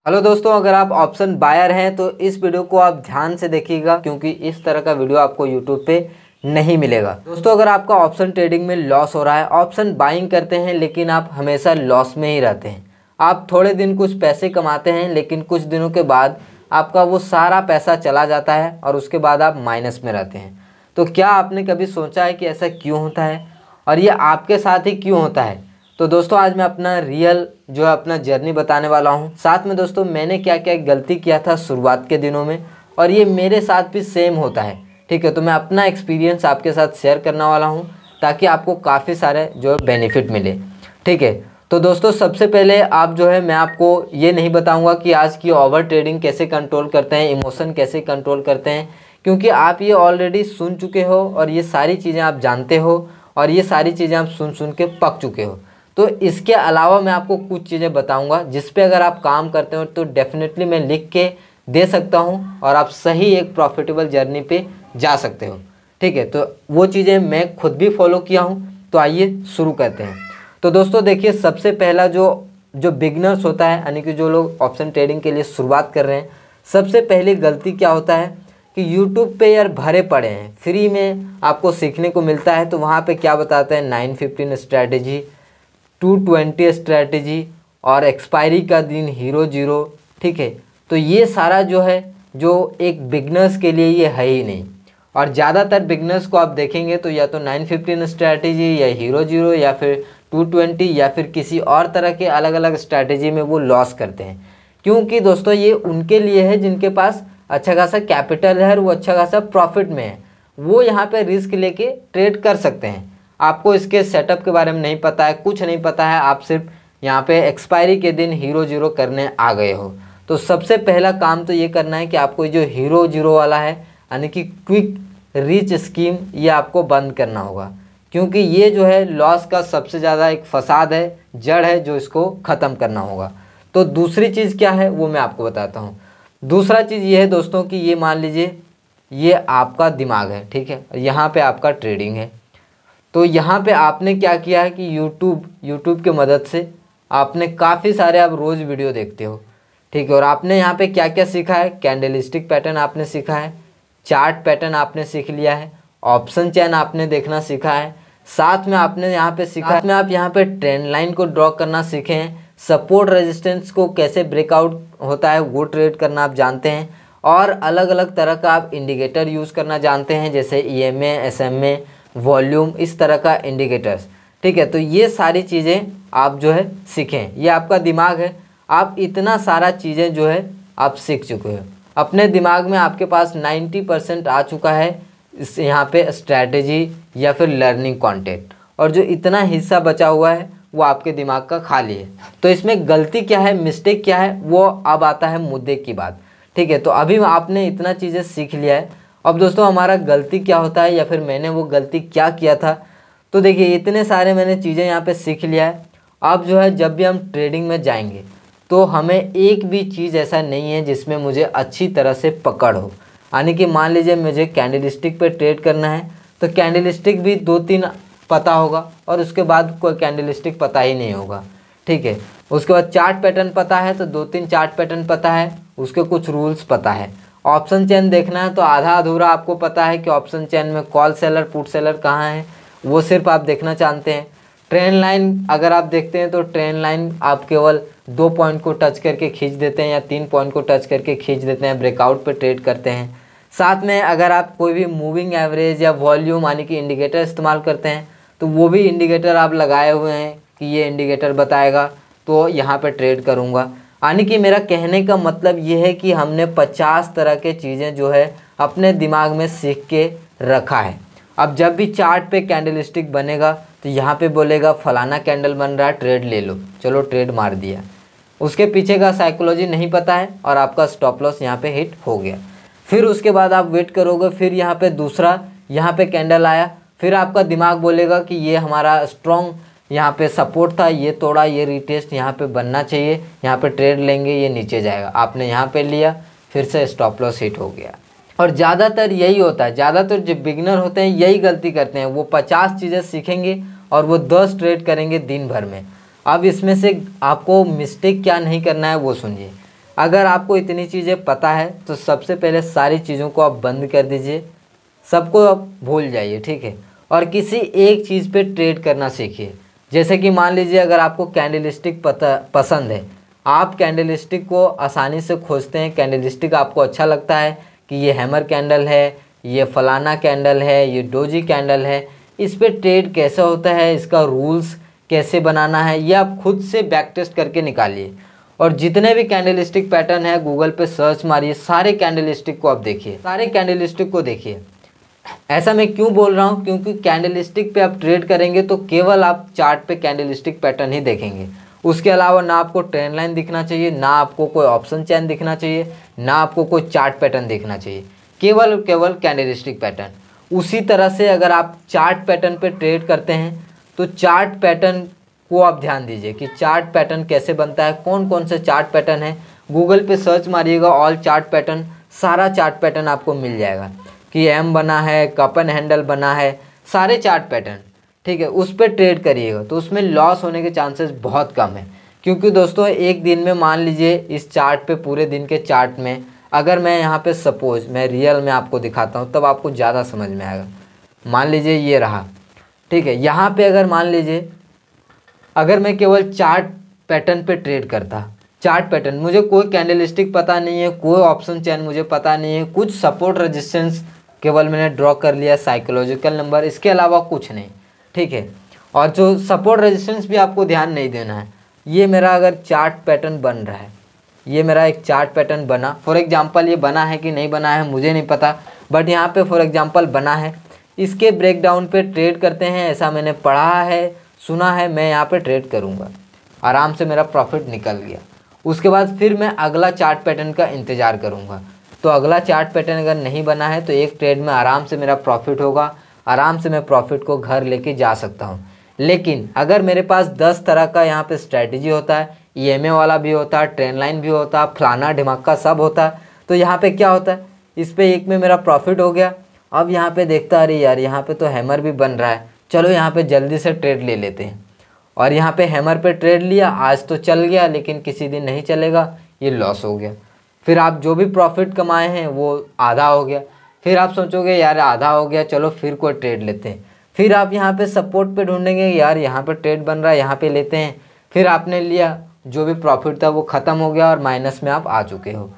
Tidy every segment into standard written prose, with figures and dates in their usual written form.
Hello दोस्तों, अगर आप ऑप्शन बायर हैं तो इस वीडियो को आप ध्यान से देखिएगा क्योंकि इस तरह का वीडियो आपको यूट्यूब पे नहीं मिलेगा। दोस्तों, अगर आपका ऑप्शन ट्रेडिंग में लॉस हो रहा है, ऑप्शन बाइंग करते हैं लेकिन आप हमेशा लॉस में ही रहते हैं, आप थोड़े दिन कुछ पैसे कमाते हैं लेकिन कुछ दिनों के बाद आपका वो सारा पैसा चला जाता है और उसके बाद आप माइनस में रहते हैं। तो क्या आपने कभी सोचा है कि ऐसा क्यों होता है और ये आपके साथ ही क्यों होता है? तो दोस्तों, आज मैं अपना रियल जो है अपना जर्नी बताने वाला हूँ। साथ में दोस्तों, मैंने क्या क्या गलती किया था शुरुआत के दिनों में और ये मेरे साथ भी सेम होता है। ठीक है, तो मैं अपना एक्सपीरियंस आपके साथ शेयर करने वाला हूँ ताकि आपको काफ़ी सारे जो है बेनिफिट मिले। ठीक है, तो दोस्तों सबसे पहले आप जो है मैं आपको ये नहीं बताऊँगा कि आज की ओवर ट्रेडिंग कैसे कंट्रोल करते हैं, इमोशन कैसे कंट्रोल करते हैं, क्योंकि आप ये ऑलरेडी सुन चुके हो और ये सारी चीज़ें आप जानते हो और ये सारी चीज़ें आप सुन सुन के पक चुके हो। तो इसके अलावा मैं आपको कुछ चीज़ें बताऊंगा जिस पे अगर आप काम करते हो तो डेफिनेटली मैं लिख के दे सकता हूं और आप सही एक प्रॉफिटेबल जर्नी पे जा सकते हो। ठीक है, तो वो चीज़ें मैं खुद भी फॉलो किया हूं। तो आइए शुरू करते हैं। तो दोस्तों देखिए, सबसे पहला जो बिगनर्स होता है, यानी कि जो लोग ऑप्शन ट्रेडिंग के लिए शुरुआत कर रहे हैं, सबसे पहली गलती क्या होता है कि यूट्यूब पे यार भरे पड़े हैं, फ्री में आपको सीखने को मिलता है। तो वहाँ पर क्या बताते हैं, 915 स्ट्रैटेजी, 220 स्ट्रैटेजी और एक्सपायरी का दिन हीरो जीरो। ठीक है, तो ये सारा जो है जो एक बिगनर्स के लिए ये है ही नहीं। और ज़्यादातर बिगनर्स को आप देखेंगे तो या तो 915 स्ट्रैटेजी या हीरो जीरो या फिर 220 या फिर किसी और तरह के अलग अलग स्ट्रैटेजी में वो लॉस करते हैं। क्योंकि दोस्तों ये उनके लिए है जिनके पास अच्छा खासा कैपिटल है और वो अच्छा खासा प्रॉफिट में है, वो यहाँ पे रिस्क लेके ट्रेड कर सकते हैं। आपको इसके सेटअप के बारे में नहीं पता है, कुछ नहीं पता है, आप सिर्फ यहाँ पे एक्सपायरी के दिन हीरो जीरो करने आ गए हो। तो सबसे पहला काम तो ये करना है कि आपको जो हीरो जीरो वाला है, यानी कि क्विक रिच स्कीम, ये आपको बंद करना होगा, क्योंकि ये जो है लॉस का सबसे ज़्यादा एक फसाद है, जड़ है, जो इसको ख़त्म करना होगा। तो दूसरी चीज़ क्या है वो मैं आपको बताता हूँ। दूसरा चीज़ ये है दोस्तों कि ये मान लीजिए ये आपका दिमाग है, ठीक है, यहाँ पर आपका ट्रेडिंग है। तो यहाँ पे आपने क्या किया है कि यूट्यूब की मदद से आपने काफ़ी सारे आप रोज़ वीडियो देखते हो। ठीक है, और आपने यहाँ पे क्या क्या सीखा है, कैंडलस्टिक पैटर्न आपने सीखा है, चार्ट पैटर्न आपने सीख लिया है, ऑप्शन चैन आपने देखना सीखा है, साथ में आपने यहाँ पे सीखा है, आप यहाँ पे ट्रेंड लाइन को ड्रॉ करना सीखे हैं, सपोर्ट रेजिस्टेंस को कैसे ब्रेकआउट होता है वो ट्रेड करना आप जानते हैं, और अलग अलग तरह का आप इंडिकेटर यूज़ करना जानते हैं, जैसे EMA, SMA, वॉल्यूम, इस तरह का इंडिकेटर्स। ठीक है, तो ये सारी चीज़ें आप जो है सीखें, ये आपका दिमाग है, आप इतना सारा चीज़ें जो है आप सीख चुके हो। अपने दिमाग में आपके पास 90% आ चुका है इस यहाँ पे स्ट्रैटेजी या फिर लर्निंग कंटेंट, और जो इतना हिस्सा बचा हुआ है वो आपके दिमाग का खाली है। तो इसमें गलती क्या है, मिस्टेक क्या है, वो अब आता है मुद्दे की बात। ठीक है, तो अभी आपने इतना चीज़ें सीख लिया है। अब दोस्तों हमारा गलती क्या होता है या फिर मैंने वो गलती क्या किया था, तो देखिए इतने सारे मैंने चीज़ें यहाँ पे सीख लिया है। अब जो है जब भी हम ट्रेडिंग में जाएंगे तो हमें एक भी चीज़ ऐसा नहीं है जिसमें मुझे अच्छी तरह से पकड़ हो। यानी कि मान लीजिए मुझे कैंडलस्टिक पे ट्रेड करना है तो कैंडलस्टिक भी 2-3 पता होगा और उसके बाद कोई कैंडलस्टिक पता ही नहीं होगा। ठीक है, उसके बाद चार्ट पैटर्न पता है तो 2-3 चार्ट पैटर्न पता है, उसके कुछ रूल्स पता है। ऑप्शन चेन देखना है तो आधा अधूरा आपको पता है कि ऑप्शन चेन में कॉल सेलर पुट सेलर कहाँ है, वो सिर्फ आप देखना चाहते हैं। ट्रेंड लाइन अगर आप देखते हैं तो ट्रेंड लाइन आप केवल 2 पॉइंट को टच करके खींच देते हैं या 3 पॉइंट को टच करके खींच देते हैं, ब्रेकआउट पे ट्रेड करते हैं। साथ में अगर आप कोई भी मूविंग एवरेज या वॉल्यूम यानी कि इंडिकेटर इस्तेमाल करते हैं तो वो भी इंडिकेटर आप लगाए हुए हैं कि ये इंडिकेटर बताएगा तो यहाँ पर ट्रेड करूँगा। यानी कि मेरा कहने का मतलब ये है कि हमने 50 तरह के चीज़ें जो है अपने दिमाग में सीख के रखा है। अब जब भी चार्ट पे कैंडलस्टिक बनेगा तो यहाँ पे बोलेगा फलाना कैंडल बन रहा है, ट्रेड ले लो, चलो ट्रेड मार दिया। उसके पीछे का साइकोलॉजी नहीं पता है और आपका स्टॉप लॉस यहाँ पे हिट हो गया। फिर उसके बाद आप वेट करोगे, फिर यहाँ पे दूसरा यहाँ पे कैंडल आया, फिर आपका दिमाग बोलेगा कि ये हमारा स्ट्रॉन्ग यहाँ पे सपोर्ट था, ये तोड़ा, ये रिटेस्ट यहाँ पे बनना चाहिए, यहाँ पे ट्रेड लेंगे, ये नीचे जाएगा। आपने यहाँ पे लिया, फिर से स्टॉप लॉस हिट हो गया। और ज़्यादातर यही होता है, ज़्यादातर जो बिगनर होते हैं यही गलती करते हैं। वो 50 चीज़ें सीखेंगे और वो 10 ट्रेड करेंगे दिन भर में। अब इसमें से आपको मिस्टेक क्या नहीं करना है वो सुनिए। अगर आपको इतनी चीज़ें पता है तो सबसे पहले सारी चीज़ों को आप बंद कर दीजिए, सबको आप भूल जाइए, ठीक है। और किसी एक चीज़ पे ट्रेड करना सीखिए। जैसे कि मान लीजिए अगर आपको कैंडलस्टिक पसंद है, आप कैंडलस्टिक को आसानी से खोजते हैं, कैंडलस्टिक आपको अच्छा लगता है कि ये हैमर कैंडल है, ये फलाना कैंडल है, ये डोजी कैंडल है, इस पे ट्रेड कैसे होता है, इसका रूल्स कैसे बनाना है, ये आप खुद से बैक टेस्ट करके निकालिए। और जितने भी कैंडलस्टिक पैटर्न है गूगल पे सर्च मारिए, सारे कैंडलस्टिक को आप देखिए, सारे कैंडलस्टिक को देखिए। ऐसा मैं क्यों बोल रहा हूँ, क्योंकि कैंडलस्टिक पे आप ट्रेड करेंगे तो केवल आप चार्ट पे कैंडलस्टिक पैटर्न ही देखेंगे, उसके अलावा ना आपको ट्रेंड लाइन दिखना चाहिए, ना आपको कोई ऑप्शन चैन दिखना चाहिए, ना आपको कोई चार्ट पैटर्न देखना चाहिए, केवल कैंडलस्टिक पैटर्न। उसी तरह से अगर आप चार्ट पैटर्न पे ट्रेड करते हैं तो चार्ट पैटर्न को आप ध्यान दीजिए कि चार्ट पैटर्न कैसे बनता है, कौन कौन से चार्ट पैटर्न है। गूगल पे सर्च मारिएगा ऑल चार्ट पैटर्न, सारा चार्ट पैटर्न आपको मिल जाएगा कि एम बना है, कप एंड हैंडल बना है, सारे चार्ट पैटर्न, ठीक है। उस पर ट्रेड करिएगा तो उसमें लॉस होने के चांसेस बहुत कम है। क्योंकि दोस्तों एक दिन में मान लीजिए इस चार्ट पे, पूरे दिन के चार्ट में, अगर मैं यहाँ पे सपोज मैं रियल में आपको दिखाता हूँ तब आपको ज़्यादा समझ में आएगा। मान लीजिए ये रहा, ठीक है। यहाँ पे अगर मान लीजिए अगर मैं केवल चार्ट पैटर्न पे ट्रेड करता, चार्ट पैटर्न, मुझे कोई कैंडलस्टिक पता नहीं है, कोई ऑप्शन चैन मुझे पता नहीं है, कुछ सपोर्ट रेजिस्टेंस केवल मैंने ड्रॉ कर लिया, साइकोलॉजिकल नंबर, इसके अलावा कुछ नहीं, ठीक है। और जो सपोर्ट रेजिस्टेंस भी आपको ध्यान नहीं देना है। ये मेरा अगर चार्ट पैटर्न बन रहा है, ये मेरा एक चार्ट पैटर्न बना, फॉर एग्जांपल ये बना है कि नहीं बना है मुझे नहीं पता, बट यहाँ पे फॉर एग्जांपल बना है। इसके ब्रेकडाउन पे ट्रेड करते हैं, ऐसा मैंने पढ़ा है, सुना है, मैं यहाँ पे ट्रेड करूँगा, आराम से मेरा प्रॉफिट निकल गया। उसके बाद फिर मैं अगला चार्ट पैटर्न का इंतज़ार करूँगा। तो अगला चार्ट पैटर्न अगर नहीं बना है तो एक ट्रेड में आराम से मेरा प्रॉफिट होगा, आराम से मैं प्रॉफिट को घर लेके जा सकता हूँ। लेकिन अगर मेरे पास 10 तरह का यहाँ पे स्ट्रैटेजी होता है, ईएमए वाला भी होता है, ट्रेंड लाइन भी होता है, फलाना ढिमाका सब होता है, तो यहाँ पे क्या होता है, इस पे एक में मेरा प्रॉफिट हो गया। अब यहाँ पे देखता, अरे यार यहाँ पे तो हैमर भी बन रहा है, चलो यहाँ पे जल्दी से ट्रेड ले लेते हैं। और यहाँ पे हैमर पे ट्रेड लिया, आज तो चल गया लेकिन किसी दिन नहीं चलेगा, ये लॉस हो गया। फिर आप जो भी प्रॉफिट कमाए हैं वो आधा हो गया। फिर आप सोचोगे यार आधा हो गया, चलो फिर कोई ट्रेड लेते हैं। फिर आप यहाँ पे सपोर्ट पे ढूंढेंगे, यार यहाँ पे ट्रेड बन रहा है, यहाँ पे लेते हैं। फिर आपने लिया, जो भी प्रॉफिट था वो ख़त्म हो गया और माइनस में आप आ चुके हो।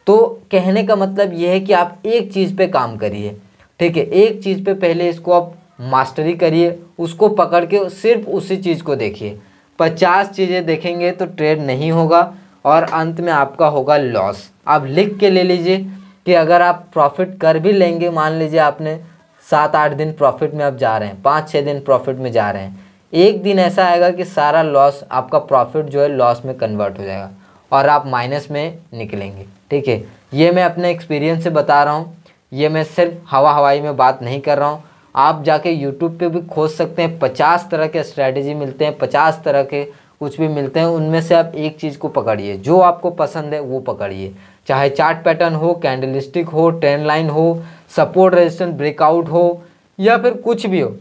तो कहने का मतलब ये है कि आप एक चीज़ पे काम करिए, ठीक है। एक चीज़ पे पहले इसको आप मास्टरी करिए, उसको पकड़ के सिर्फ उसी चीज़ को देखिए। 50 चीज़ें देखेंगे तो ट्रेड नहीं होगा और अंत में आपका होगा लॉस। आप लिख के ले लीजिए कि अगर आप प्रॉफिट कर भी लेंगे, मान लीजिए आपने 7-8 दिन प्रॉफिट में आप जा रहे हैं, 5-6 दिन प्रॉफिट में जा रहे हैं, एक दिन ऐसा आएगा कि सारा लॉस, आपका प्रॉफिट जो है लॉस में कन्वर्ट हो जाएगा और आप माइनस में निकलेंगे, ठीक है। ये मैं अपने एक्सपीरियंस से बता रहा हूँ, ये मैं सिर्फ हवाई में बात नहीं कर रहा हूँ। आप जाके यूट्यूब पे भी खोज सकते हैं, 50 तरह के स्ट्रैटेजी मिलते हैं, 50 तरह के कुछ भी मिलते हैं, उनमें से आप एक चीज़ को पकड़िए, जो आपको पसंद है वो पकड़िए। चाहे चार्ट पैटर्न हो, कैंडलस्टिक हो, ट्रेंड लाइन हो, सपोर्ट रेजिस्टेंस ब्रेकआउट हो, या फिर कुछ भी हो,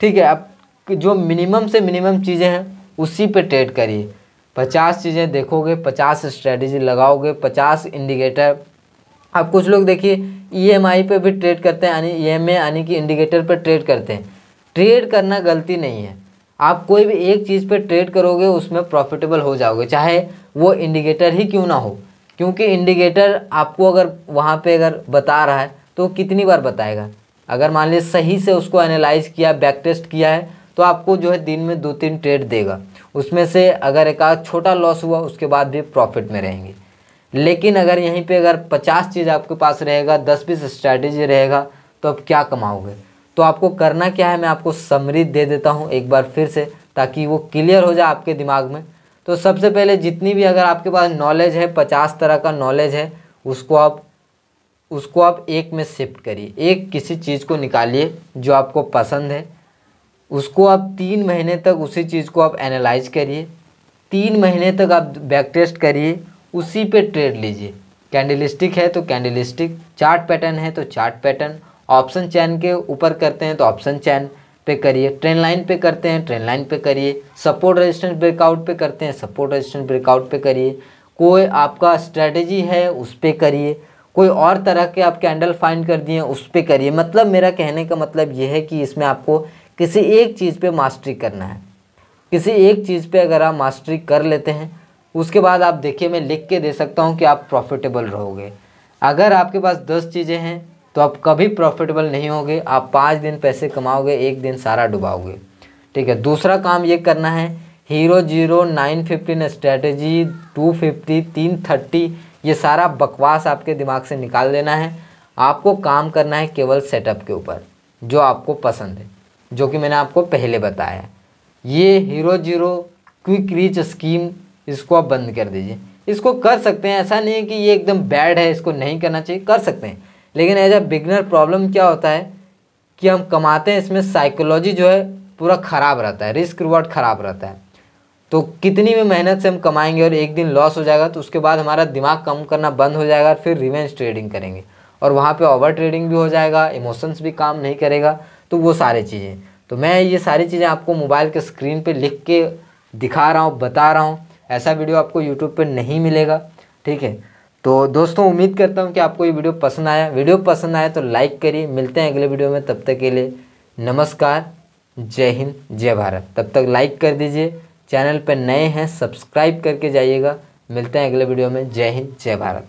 ठीक है। आप जो मिनिमम से मिनिमम चीज़ें हैं उसी पे ट्रेड करिए। 50 चीज़ें देखोगे, 50 स्ट्रैटेजी लगाओगे, 50 इंडिकेटर। अब कुछ लोग देखिए ईएमआई पे भी ट्रेड करते हैं, यानी ईएमए यानी कि इंडिकेटर पे ट्रेड करते हैं। ट्रेड करना गलती नहीं है, आप कोई भी एक चीज़ पे ट्रेड करोगे उसमें प्रॉफिटेबल हो जाओगे, चाहे वो इंडिकेटर ही क्यों ना हो। क्योंकि इंडिकेटर आपको अगर वहाँ पे अगर बता रहा है तो कितनी बार बताएगा। अगर मान लीजिए सही से उसको एनालाइज किया, बैक टेस्ट किया है, तो आपको जो है दिन में 2-3 ट्रेड देगा, उसमें से अगर एक आध छोटा लॉस हुआ उसके बाद भी प्रॉफिट में रहेंगे। लेकिन अगर यहीं पे अगर 50 चीज़ आपके पास रहेगा, 10-20 स्ट्रैटेजी रहेगा, तो आप क्या कमाओगे। तो आपको करना क्या है, मैं आपको समरी दे देता हूँ एक बार फिर से, ताकि वो क्लियर हो जाए आपके दिमाग में। तो सबसे पहले जितनी भी अगर आपके पास नॉलेज है, 50 तरह का नॉलेज है, उसको आप एक में शिफ्ट करिए। एक किसी चीज़ को निकालिए जो आपको पसंद है, उसको आप 3 महीने तक उसी चीज़ को आप एनालाइज करिए, 3 महीने तक आप बैक टेस्ट करिए, उसी पे ट्रेड लीजिए। कैंडलस्टिक है तो कैंडलस्टिक, चार्ट पैटर्न है तो चार्ट पैटर्न, ऑप्शन चैन के ऊपर करते हैं तो ऑप्शन चैन पे करिए, ट्रेंड लाइन पे करते हैं ट्रेंड लाइन पे करिए, सपोर्ट रेजिस्टेंस ब्रेकआउट पे करते हैं सपोर्ट रेजिस्टेंस ब्रेकआउट पे करिए। कोई आपका स्ट्रेटेजी है उस पर करिए, कोई और तरह के आप कैंडल फाइंड कर दिए उस पर करिए। मतलब मेरा कहने का मतलब ये है कि इसमें आपको किसी एक चीज़ पे मास्टरी करना है। किसी एक चीज़ पे अगर आप मास्टरी कर लेते हैं उसके बाद आप देखिए, मैं लिख के दे सकता हूँ कि आप प्रॉफिटेबल रहोगे। अगर आपके पास 10 चीज़ें हैं तो आप कभी प्रॉफिटेबल नहीं होगे। आप 5 दिन पैसे कमाओगे, एक दिन सारा डुबाओगे। ठीक है। दूसरा काम ये करना है, हीरो जीरो, 915 स्ट्रैटेजी, 250, 330, ये सारा बकवास आपके दिमाग से निकाल देना है। आपको काम करना है केवल सेटअप के ऊपर जो आपको पसंद है, जो कि मैंने आपको पहले बताया। ये hero zero, quick reach scheme, इसको आप बंद कर दीजिए। इसको कर सकते हैं, ऐसा नहीं है कि ये एकदम बैड है, इसको नहीं करना चाहिए, कर सकते हैं। लेकिन एज अ बिगनर प्रॉब्लम क्या होता है कि हम कमाते हैं, इसमें साइकोलॉजी जो है पूरा ख़राब रहता है, रिस्क रिवॉर्ड ख़राब रहता है। तो कितनी भी मेहनत से हम कमाएंगे और एक दिन लॉस हो जाएगा तो उसके बाद हमारा दिमाग काम करना बंद हो जाएगा, फिर रिवेंज ट्रेडिंग करेंगे और वहाँ पे ओवर ट्रेडिंग भी हो जाएगा, इमोशंस भी काम नहीं करेगा। तो वो सारी चीज़ें, तो मैं ये सारी चीज़ें आपको मोबाइल के स्क्रीन पे लिख के दिखा रहा हूँ, बता रहा हूँ। ऐसा वीडियो आपको यूट्यूब पर नहीं मिलेगा। ठीक है। तो दोस्तों उम्मीद करता हूँ कि आपको ये वीडियो पसंद आया। वीडियो पसंद आया तो लाइक करिए। मिलते हैं अगले वीडियो में, तब तक के लिए नमस्कार, जय हिंद, जय भारत। तब तक लाइक कर दीजिए, चैनल पर नए हैं सब्सक्राइब करके जाइएगा। मिलते हैं अगले वीडियो में। जय हिंद, जय भारत।